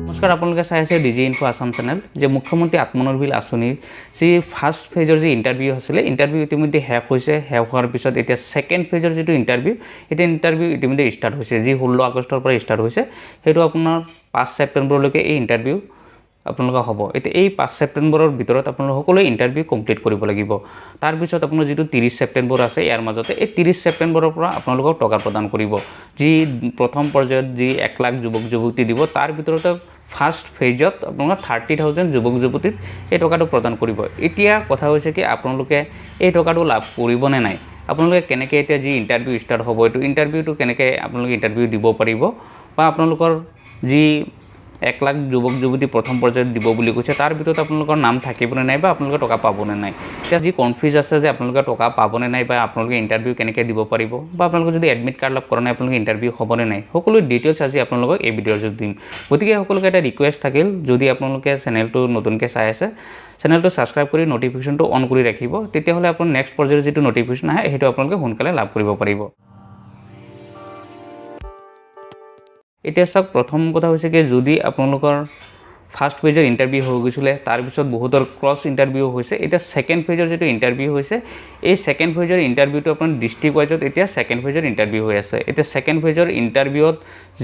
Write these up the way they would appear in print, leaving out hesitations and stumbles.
নমস্কাৰ, আপোনালোকে চাই আছে ডিজি ইনফো আসাম চেনেল। যে মুখ্যমন্ত্ৰী আত্মনিৰ্ভৰ আঁচনিৰ যি ফাৰ্ষ্ট ফেজৰ যি ইণ্টাৰভিউ আছিলে, ইণ্টাৰভিউ ইতিমধ্যে শেষ হৈছে। শেষ হোৱাৰ পিছত এতিয়া ছেকেণ্ড ফেজৰ যিটো ইণ্টাৰভিউ ইতিমধ্যে ষ্টাৰ্ট হৈছে, যি 16 আগষ্টৰ পৰা ষ্টাৰ্ট হৈছে। সেইটো আপোনাৰ 5 ছেপ্টেম্বৰলৈকে এই ইণ্টাৰভিউ আপোনালোকৰ হ'ব। এতিয়া এই 5 ছেপ্টেম্বৰৰ ভিতৰত আপোনালোকে সকলোৱে ইণ্টাৰভিউ কমপ্লিট কৰিব লাগিব। তাৰপিছত আপোনাৰ যিটো 30 ছেপ্টেম্বৰ আছে, ইয়াৰ মাজতে এই 30 ছেপ্টেম্বৰৰ পৰা আপোনালোকক টকা প্ৰদান কৰিব। যি প্ৰথম পৰ্যায়ত যি 1 লাখ যুৱক যুৱতী দিব, তাৰ ভিতৰতে ফাৰ্ষ্ট ফেজত আপোনালোকৰ 30,000 যুৱক যুৱতীক এই টকাটো প্ৰদান কৰিব। এতিয়া কথা হৈছে কি, আপোনালোকে এই টকাটো লাভ কৰিবনে নাই, আপোনালোকে কেনেকৈ এতিয়া যি ইণ্টাৰভিউ ষ্টাৰ্ট হ'ব, এইটো ইণ্টাৰভিউটো কেনেকৈ আপোনালোকে ইণ্টাৰভিউ দিব পাৰিব, বা আপোনালোকৰ যি 1 লাখ যুৱক যুৱতী প্ৰথম পৰ্যায়ত দিব বুলি কৈছে, তাৰ ভিতৰত আপোনালোকৰ নাম থাকিবনে নাই, বা আপোনালোকে টকা পাবনে নাই। এতিয়া যি কনফিউজ আছে যে আপোনালোকে টকা পাবনে নাই, বা আপোনালোকে ইণ্টাৰভিউ কেনেকৈ দিব পাৰিব, বা আপোনালোকে যদি এডমিট কাৰ্ড লাভ কৰা নাই আপোনালোকে ইণ্টাৰভিউ হ'বনে নাই, সকলো ডিটেইলছ আজি আপোনালোকক এই ভিডিঅ'ত দিম। গতিকে সকলোকে এটা ৰিকুৱেষ্ট থাকিল, যদি আপোনালোকে চেনেলটো নতুনকৈ চাই আছে, চেনেলটো ছাবস্ক্ৰাইব কৰি নটিফিকেশ্যনটো অন কৰি ৰাখিব। তেতিয়াহ'লে আপোনাৰ নেক্সট পৰ্যায়ৰ যিটো নটিফিকেশ্যন আহে, সেইটো আপোনালোকে সোনকালে লাভ কৰিব পাৰিব। এতিয়া চাওক, প্ৰথম কথা হৈছে কি, যদি আপোনালোকৰ ফাৰ্ষ্ট ফেজৰ ইণ্টাৰভিউ হৈ গৈছিলে, তাৰপিছত বহুতৰ ক্ৰছ ইণ্টাৰভিউ হৈছে, এতিয়া ছেকেণ্ড ফেজৰ যিটো ইণ্টাৰভিউ হৈছে, এই ছেকেণ্ড ফেজৰ ইণ্টাৰভিউটো আপোনাৰ ডিষ্ট্ৰিক্ট ৱাইজত এতিয়া ছেকেণ্ড ফেজৰ ইণ্টাৰভিউ হৈ আছে। এতিয়া ছেকেণ্ড ফেজৰ ইণ্টাৰভিউত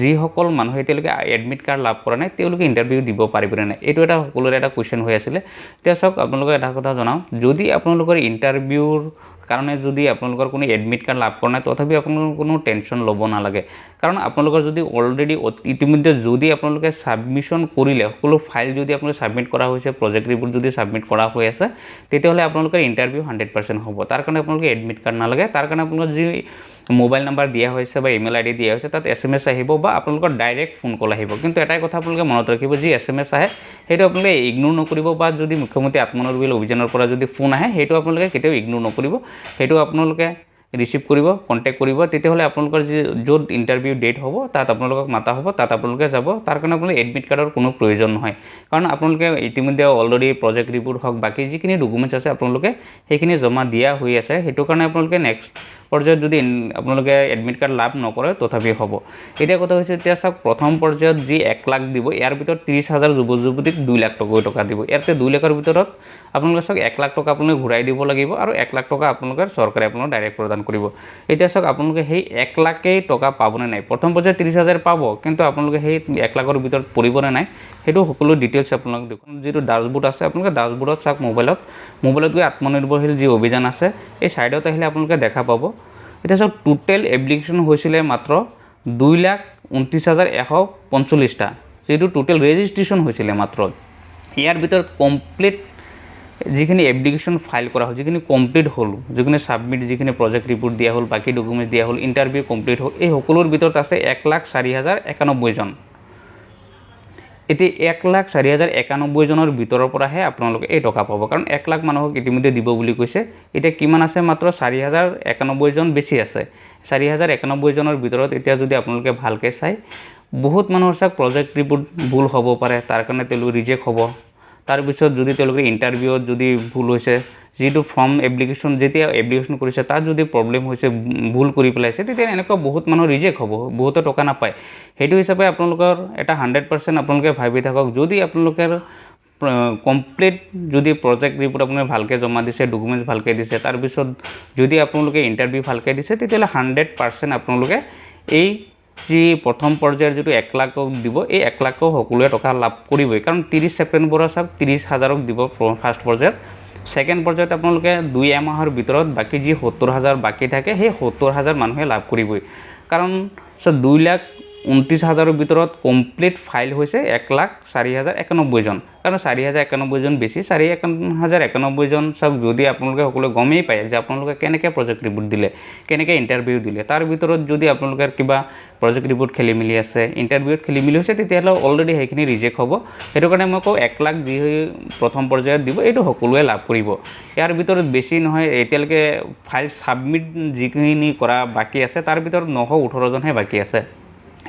যিসকল মানুহে এতিয়ালৈকে এডমিট কাৰ্ড লাভ কৰা নাই, তেওঁলোকে ইণ্টাৰভিউ দিব পাৰিবনে নাই, এইটো এটা সকলোৰে এটা কুৱেশ্যন হৈ আছিলে। এতিয়া চাওক, আপোনালোকক এটা কথা জনাওঁ, যদি আপোনালোকৰ ইণ্টাৰভিউৰ কাৰণে যদি আপোনালোকৰ কোনো এডমিট কাৰ্ড লাভ কৰা নাই, তথাপি আপোনালোকৰ কোনো টেনশ্যন ল'ব নালাগে। কাৰণ আপোনালোকৰ যদি অলৰেডি ইতিমধ্যে যদি আপোনালোকে ছাবমিশ্যন কৰিলে, সকলো ফাইল যদি আপোনালোকে ছাবমিট কৰা হৈছে, প্ৰজেক্ট ৰিপৰ্ট যদি ছাবমিট কৰা হৈ আছে, তেতিয়াহ'লে আপোনালোকৰ ইণ্টাৰভিউ 100% হ'ব। তাৰ কাৰণে আপোনালোকে এডমিট কাৰ্ড নালাগে। তাৰ কাৰণে আপোনালোকৰ যি মোবাইল নাম্বাৰ দিয়া হৈছে বা ইমেইল ID দিয়া হৈছে, তাত SMS আহিব বা আপোনালোকৰ ডাইৰেক্ট ফোন কল আহিব। কিন্তু এটাই কথা আপোনালোকে মনত ৰাখিব, যি SMS আহে সেইটো আপোনালোকে ইগনোৰ নকৰিব, বা যদি মুখ্যমন্ত্ৰী আত্মনিৰ্ভৰ অভিযানৰ পৰা যদি ফোন আহে, সেইটো আপোনালোকে কেতিয়াও ইগনোৰ নকৰিব। সেইটো আপোনালোকে ৰিচিভ কৰিব, কণ্টেক্ট কৰিব। তেতিয়াহ'লে আপোনালোকৰ যি য'ত ইণ্টাৰভিউ ডেট হ'ব, তাত আপোনালোকক মাতা হ'ব, তাত আপোনালোকে যাব। তাৰ কাৰণে আপোনালোকে এডমিট কাৰ্ডৰ কোনো প্ৰয়োজন নহয়, কাৰণ আপোনালোকে ইতিমধ্যে অলৰেডি প্ৰজেক্ট ৰিপৰ্ট হওক, বাকী যিখিনি ডকুমেণ্টছ আছে আপোনালোকে সেইখিনি জমা দিয়া হৈ আছে। সেইটো কাৰণে আপোনালোকে নেক্সট পৰ্যায়ত যদি আপোনালোকে এডমিট কাৰ্ড লাভ নকৰে, তথাপি হ'ব। এতিয়া কথা হৈছে, এতিয়া চাওক, প্ৰথম পৰ্যায়ত যি 1 লাখ দিব, ইয়াৰ ভিতৰত 30,000 যুৱক যুৱতীক 2 লাখ টকা দিব। ইয়াতে 2 লাখৰ ভিতৰত আপোনালোকে চাওক 1 লাখ টকা আপোনালোকে ঘূৰাই দিব লাগিব, আৰু 1 লাখ টকা আপোনালোকৰ চৰকাৰে আপোনালোকক ডাইৰেক্ট প্ৰদান কৰিব। এতিয়া চাওক, আপোনালোকে সেই 1 লাখেই টকা পাবনে নাই, প্ৰথম পৰ্যায়ত 30,000 পাব, কিন্তু আপোনালোকে সেই 1 লাখৰ ভিতৰত পৰিবনে নাই, সেইটো সকলো ডিটেইলছ আপোনালোক দেখোন। যিটো ডাছবোৰ্ড আছে, আপোনালোকে ডাছবোৰ্ডত চাওক, মোবাইলত গৈ আত্মনিৰ্ভৰশীল যি অভিযান আছে, এই ছাইডত আহিলে আপোনালোকে দেখা পাব। এতিয়া চাওক, টোটেল এপ্লিকেশ্যন হৈছিলে মাত্ৰ 2,29,145টা, যিটো টোটেল ৰেজিষ্ট্ৰেশ্যন হৈছিলে মাত্ৰ। ইয়াৰ ভিতৰত কমপ্লিট যিখিনি এপ্লিকেশ্যন ফাইল কৰা হ'ল, যিখিনি কমপ্লিট হ'ল, যিখিনি ছাবমিট, যিখিনি প্ৰজেক্ট ৰিপৰ্ট দিয়া হ'ল, বাকী ডকুমেণ্টছ দিয়া হ'ল, ইণ্টাৰভিউ কমপ্লিট হ'ল, এই সকলোৰ ভিতৰত আছে 1,04,091 জন। এতিয়া 1,04,091 জনৰ ভিতৰৰ পৰাহে আপোনালোকে এই টকা পাব, কাৰণ 1 লাখ মানুহক ইতিমধ্যে দিব বুলি কৈছে। এতিয়া কিমান আছে, মাত্ৰ 4,091 জন বেছি আছে। 4,091 জনৰ ভিতৰত এতিয়া যদি আপোনালোকে ভালকৈ চাই, বহুত মানুহৰ চাওক প্ৰজেক্ট ৰিপৰ্ট ভুল হ'ব পাৰে, তাৰ কাৰণে তেওঁলোক ৰিজেক্ট হ'ব। তাৰপিছত যদি তেওঁলোকে ইণ্টাৰভিউত যদি ভুল হৈছে, যিটো ফৰ্ম এপ্লিকেশ্যন যেতিয়া এপ্লিকেশ্যন কৰিছে, তাত যদি প্ৰব্লেম হৈছে, ভুল কৰি পেলাইছে, তেতিয়া এনেকুৱা বহুত মানুহ ৰিজেক্ট হ'ব, বহুতে টকা নাপায়। সেইটো হিচাপে আপোনালোকৰ এটা 100% আপোনালোকে ভাবি থাকক, যদি আপোনালোকৰ কমপ্লিট যদি প্ৰজেক্ট ৰিপৰ্ট আপোনালোকে ভালকৈ জমা দিছে, ডকুমেণ্টছ ভালকৈ দিছে, তাৰপিছত যদি আপোনালোকে ইণ্টাৰভিউ ভালকৈ দিছে, তেতিয়াহ'লে 100% আপোনালোকে এই যি প্ৰথম পৰ্যায়ৰ যিটো 1 লাখক দিব, এই 1 লাখক সকলোৱে টকা লাভ কৰিবই। কাৰণ 30 ছেপ্টেম্বৰৰ চাওক 30,000ক দিব ফাৰ্ষ্ট পৰ্যায়ত। ছেকেণ্ড পৰ্যায়ত আপোনালোকে 2 এমাহৰ ভিতৰত বাকী যি 70,000 বাকী থাকে, সেই 70,000 মানুহে লাভ কৰিবই। কাৰণ 2,29,000ৰ ভিতৰত কমপ্লিট ফাইল হৈছে 1,04,091 জন। কাৰণ 4,091 জন বেছি, 4,091 জন চাওক, যদি আপোনালোকে সকলোৱে গমেই পায় যে আপোনালোকে কেনেকৈ প্ৰজেক্ট ৰিপৰ্ট দিলে, কেনেকৈ ইণ্টাৰভিউ দিলে, তাৰ ভিতৰত যদি আপোনালোকৰ কিবা প্ৰজেক্ট ৰিপৰ্ট খেলি মেলি আছে, ইণ্টাৰভিউত খেলি মেলি হৈছে, তেতিয়াহ'লে অলৰেডি সেইখিনি ৰিজেক্ট হ'ব। সেইটো কাৰণে মই কওঁ 1 লাখ যি প্ৰথম পৰ্যায়ত দিব, এইটো সকলোৱে লাভ কৰিব। ইয়াৰ ভিতৰত বেছি নহয়, এতিয়ালৈকে ফাইল ছাবমিট যিখিনি কৰা বাকী আছে, তাৰ ভিতৰত 918 জনহে বাকী আছে।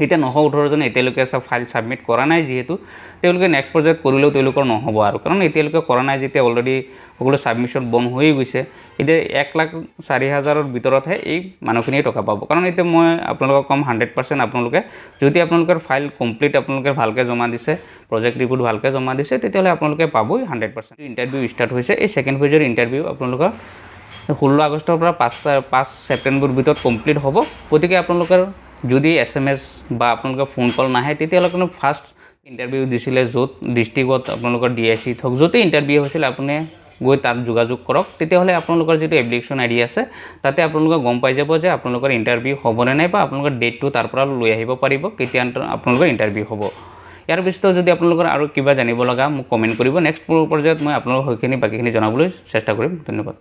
এতিয়া 918 জনে এতিয়ালৈকে ফাইল ছাবমিট কৰা নাই যিহেতু তেওঁলোকে নেক্সট পৰ্যায়ত কৰিলেও তেওঁলোকৰ নহ'ব আৰু কাৰণ এতিয়ালৈকে কৰা নাই যেতিয়া অলৰেডি সকলো ছাবমিশ্যন বন্ধ হৈ গৈছে এতিয়া 1,04,000ৰ ভিতৰতহে এই মানুহখিনিয়ে টকা পাব কাৰণ এতিয়া মই আপোনালোকক কম 100% আপোনালোকে যদি আপোনালোকৰ ফাইল কমপ্লিট আপোনালোকে ভালকৈ জমা দিছে প্ৰজেক্ট ৰিপৰ্ট ভালকৈ জমা দিছে তেতিয়াহ'লে আপোনালোকে পাবই 100% ইণ্টাৰভিউ ষ্টাৰ্ট হৈছে এই ছেকেণ্ড ফেজৰ ইণ্টাৰভিউ আপোনালোকৰ 16 আগষ্টৰ পৰা 5 ছেপ্টেম্বৰৰ ভিতৰত কমপ্লিট হ'ব গতিকে আপোনালোকৰ যদি SMS বা আপোনালোকৰ ফোন কল নাহে তেতিয়াহ'লে কোনো ফাৰ্ষ্ট ইণ্টাৰভিউ দিছিলে য'ত ডিষ্ট্ৰিক্টত আপোনালোকৰ DIC থক য'তে ইণ্টাৰভিউ হৈছিল আপুনি গৈ তাত যোগাযোগ কৰক তেতিয়াহ'লে আপোনালোকৰ যিটো এপ্লিকেশ্যন ID আছে তাতে আপোনালোকে গম পাই যাব যে আপোনালোকৰ ইণ্টাৰভিউ হ'বনে নাই বা আপোনালোকৰ ডেটটো তাৰ পৰা লৈ আহিব পাৰিব কেতিয়া আপোনালোকৰ ইণ্টাৰভিউ হ'ব ইয়াৰ পিছতো যদি আপোনালোকৰ আৰু কিবা জানিব লগা মোক কমেণ্ট কৰিব নেক্সট পৰ্যায়ত মই আপোনালোকক সেইখিনি বাকীখিনি জনাবলৈ চেষ্টা কৰিম ধন্যবাদ